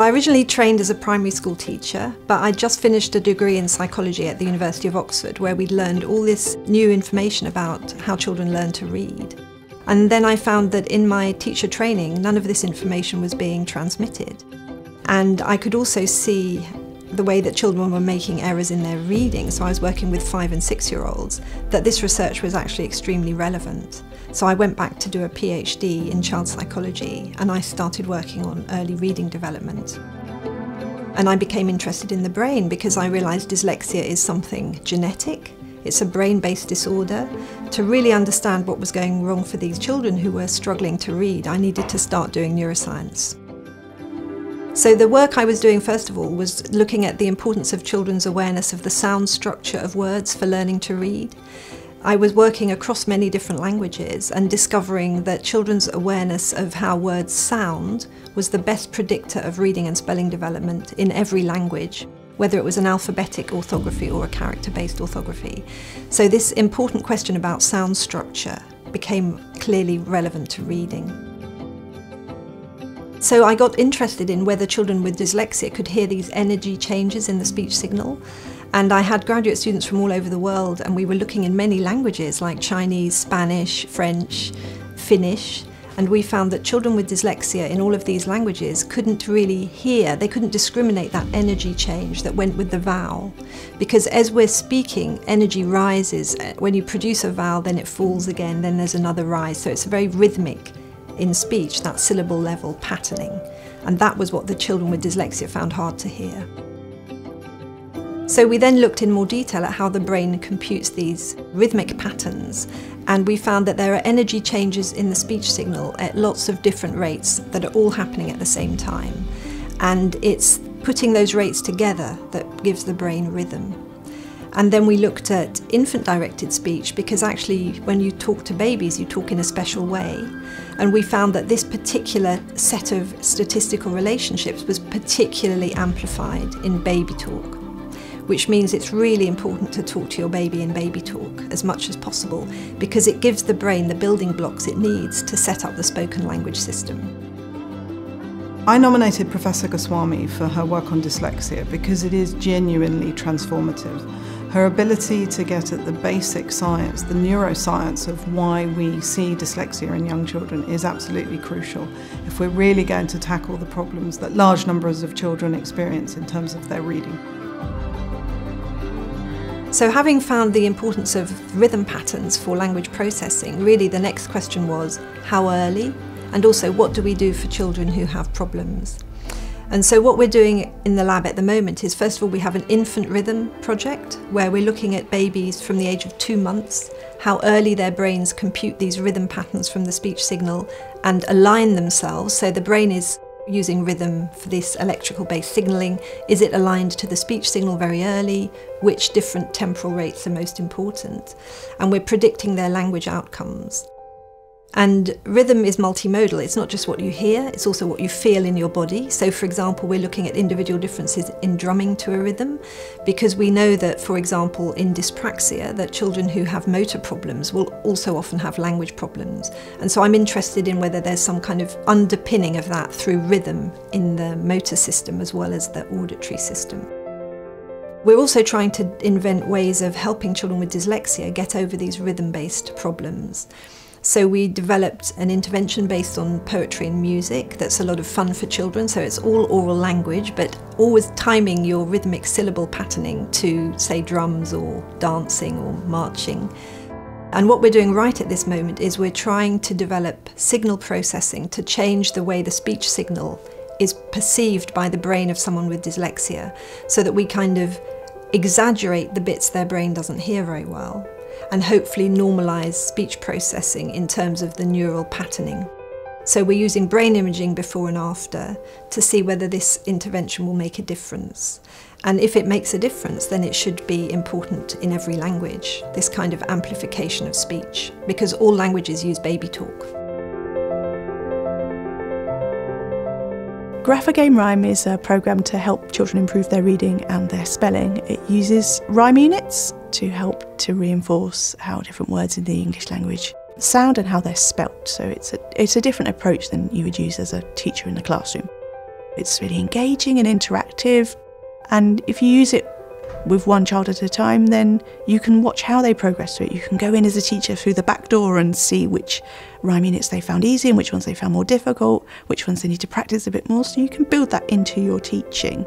I originally trained as a primary school teacher, but I just finished a degree in psychology at the University of Oxford, where we'd learned all this new information about how children learn to read. And then I found that in my teacher training, none of this information was being transmitted. And I could also see the way that children were making errors in their reading, so I was working with 5- and 6-year-olds, that this research was actually extremely relevant. So I went back to do a PhD in child psychology, and I started working on early reading development. And I became interested in the brain because I realised dyslexia is something genetic. It's a brain-based disorder. To really understand what was going wrong for these children who were struggling to read, I needed to start doing neuroscience. So the work I was doing, first of all, was looking at the importance of children's awareness of the sound structure of words for learning to read. I was working across many different languages and discovering that children's awareness of how words sound was the best predictor of reading and spelling development in every language, whether it was an alphabetic orthography or a character-based orthography. So this important question about sound structure became clearly relevant to reading. So I got interested in whether children with dyslexia could hear these energy changes in the speech signal. And I had graduate students from all over the world, and we were looking in many languages like Chinese, Spanish, French, Finnish, and we found that children with dyslexia in all of these languages couldn't really hear, they couldn't discriminate that energy change that went with the vowel. Because as we're speaking, energy rises. When you produce a vowel, then it falls again, then there's another rise. So it's very rhythmic in speech, that syllable level patterning. And that was what the children with dyslexia found hard to hear. So we then looked in more detail at how the brain computes these rhythmic patterns, and we found that there are energy changes in the speech signal at lots of different rates that are all happening at the same time. And it's putting those rates together that gives the brain rhythm. And then we looked at infant-directed speech, because actually when you talk to babies, you talk in a special way. And we found that this particular set of statistical relationships was particularly amplified in baby talk, which means it's really important to talk to your baby in baby talk as much as possible, because it gives the brain the building blocks it needs to set up the spoken language system. I nominated Professor GOSWAMI for her work on dyslexia because it is genuinely transformative. Her ability to get at the basic science, the neuroscience of why we see dyslexia in young children is absolutely crucial if we're really going to tackle the problems that large numbers of children experience in terms of their reading. So having found the importance of rhythm patterns for language processing, really the next question was how early, and also what do we do for children who have problems? And so what we're doing in the lab at the moment is, first of all, we have an infant rhythm project where we're looking at babies from the age of 2 months, how early their brains compute these rhythm patterns from the speech signal and align themselves. So the brain is using rhythm for this electrical-based signalling. Is it aligned to the speech signal very early? Which different temporal rates are most important? And we're predicting their language outcomes. And rhythm is multimodal. It's not just what you hear, it's also what you feel in your body. So for example, we're looking at individual differences in drumming to a rhythm, because we know that, for example, in dyspraxia, that children who have motor problems will also often have language problems. And so I'm interested in whether there's some kind of underpinning of that through rhythm in the motor system as well as the auditory system. We're also trying to invent ways of helping children with dyslexia get over these rhythm-based problems. So we developed an intervention based on poetry and music that's a lot of fun for children. So it's all oral language, but always timing your rhythmic syllable patterning to, say, drums or dancing or marching. And what we're doing right at this moment is we're trying to develop signal processing to change the way the speech signal is perceived by the brain of someone with dyslexia, so that we kind of exaggerate the bits their brain doesn't hear very well, and hopefully normalise speech processing in terms of the neural patterning. So we're using brain imaging before and after to see whether this intervention will make a difference. And if it makes a difference, then it should be important in every language, this kind of amplification of speech, because all languages use baby talk. Graphogame Rhyme is a programme to help children improve their reading and their spelling. It uses rhyme units to help to reinforce how different words in the English language sound and how they're spelt. So it's a different approach than you would use as a teacher in the classroom. It's really engaging and interactive, and if you use it with one child at a time, then you can watch how they progress through it. You can go in as a teacher through the back door and see which rhyme units they found easy and which ones they found more difficult, which ones they need to practice a bit more, so you can build that into your teaching.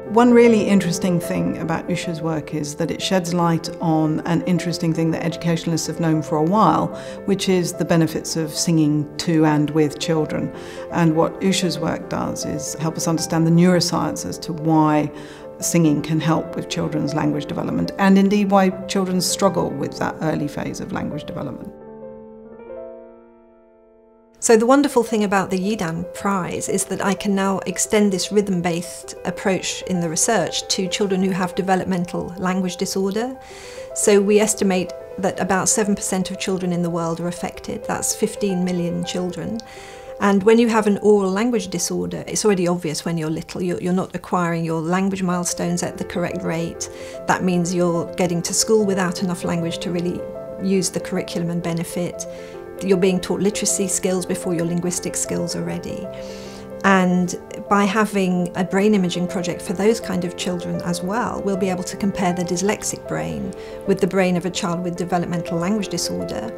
One really interesting thing about Usha's work is that it sheds light on an interesting thing that educationalists have known for a while, which is the benefits of singing to and with children. And what Usha's work does is help us understand the neuroscience as to why singing can help with children's language development, and indeed why children struggle with that early phase of language development. So the wonderful thing about the Yidan Prize is that I can now extend this rhythm-based approach in the research to children who have developmental language disorder. So we estimate that about 7% of children in the world are affected. That's 15 million children. And when you have an oral language disorder, it's already obvious when you're little. You're not acquiring your language milestones at the correct rate. That means you're getting to school without enough language to really use the curriculum and benefit. You're being taught literacy skills before your linguistic skills are ready. And by having a brain imaging project for those kind of children as well, we'll be able to compare the dyslexic brain with the brain of a child with developmental language disorder.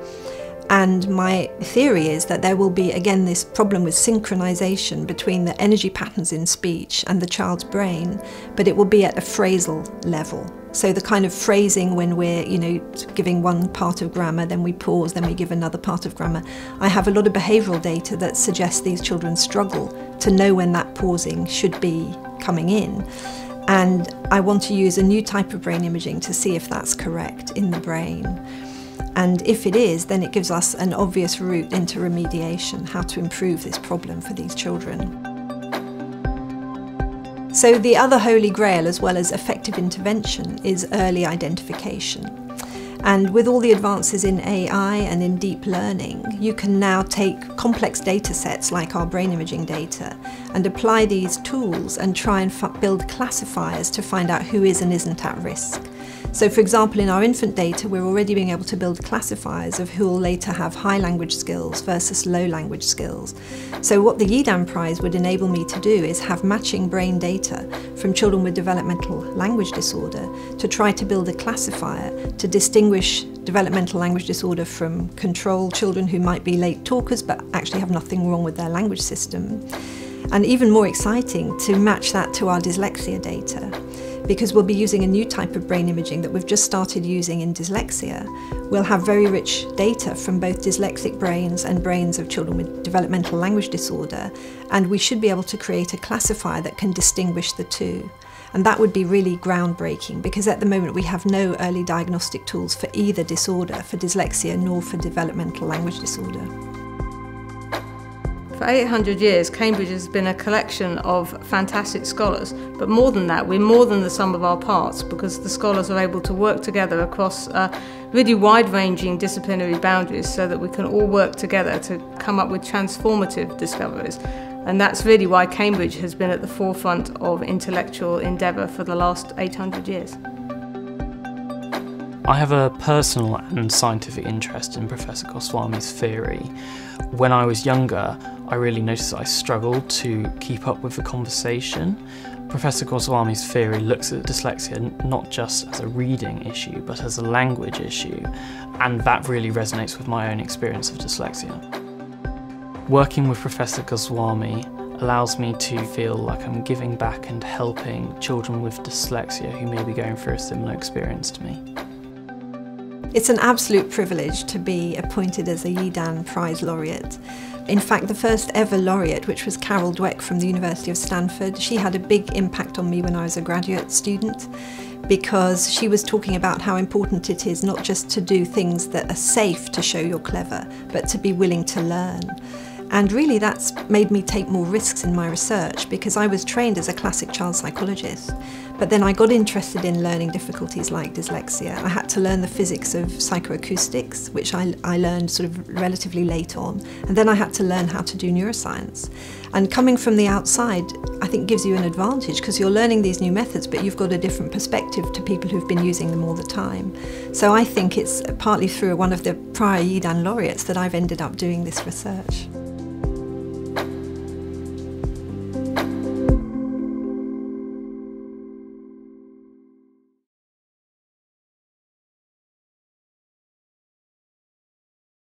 And my theory is that there will be, again, this problem with synchronization between the energy patterns in speech and the child's brain, but it will be at a phrasal level. So the kind of phrasing when we're, giving one part of grammar, then we pause, then we give another part of grammar. I have a lot of behavioural data that suggests these children struggle to know when that pausing should be coming in. And I want to use a new type of brain imaging to see if that's correct in the brain. And if it is, then it gives us an obvious route into remediation, how to improve this problem for these children. So the other holy grail, as well as effective intervention, is early identification. And with all the advances in AI and in deep learning, you can now take complex data sets like our brain imaging data and apply these tools and try and build classifiers to find out who is and isn't at risk. So for example, in our infant data, we're already being able to build classifiers of who will later have high language skills versus low language skills. So what the Yidan Prize would enable me to do is have matching brain data from children with developmental language disorder to try to build a classifier to distinguish developmental language disorder from control children who might be late talkers but actually have nothing wrong with their language system. And even more exciting, to match that to our dyslexia data, because we'll be using a new type of brain imaging that we've just started using in dyslexia. We'll have very rich data from both dyslexic brains and brains of children with developmental language disorder, and we should be able to create a classifier that can distinguish the two. And that would be really groundbreaking, because at the moment we have no early diagnostic tools for either disorder, for dyslexia nor for developmental language disorder. For 800 years, Cambridge has been a collection of fantastic scholars, but more than that, we're more than the sum of our parts, because the scholars are able to work together across really wide-ranging disciplinary boundaries so that we can all work together to come up with transformative discoveries. And that's really why Cambridge has been at the forefront of intellectual endeavour for the last 800 years. I have a personal and scientific interest in Professor GOSWAMI's theory. When I was younger, I really noticed that I struggled to keep up with the conversation. Professor GOSWAMI's theory looks at dyslexia not just as a reading issue, but as a language issue, and that really resonates with my own experience of dyslexia. Working with Professor GOSWAMI allows me to feel like I'm giving back and helping children with dyslexia who may be going through a similar experience to me. It's an absolute privilege to be appointed as a Yidan Prize Laureate. In fact, the first ever laureate, which was Carol Dweck from the University of Stanford, she had a big impact on me when I was a graduate student, because she was talking about how important it is not just to do things that are safe to show you're clever, but to be willing to learn. And really that's made me take more risks in my research, because I was trained as a classic child psychologist, but then I got interested in learning difficulties like dyslexia. I had to learn the physics of psychoacoustics, which I learned sort of relatively late on, and then I had to learn how to do neuroscience. And coming from the outside, I think gives you an advantage, because you're learning these new methods, but you've got a different perspective to people who've been using them all the time. So I think it's partly through one of the prior Yidan laureates that I've ended up doing this research.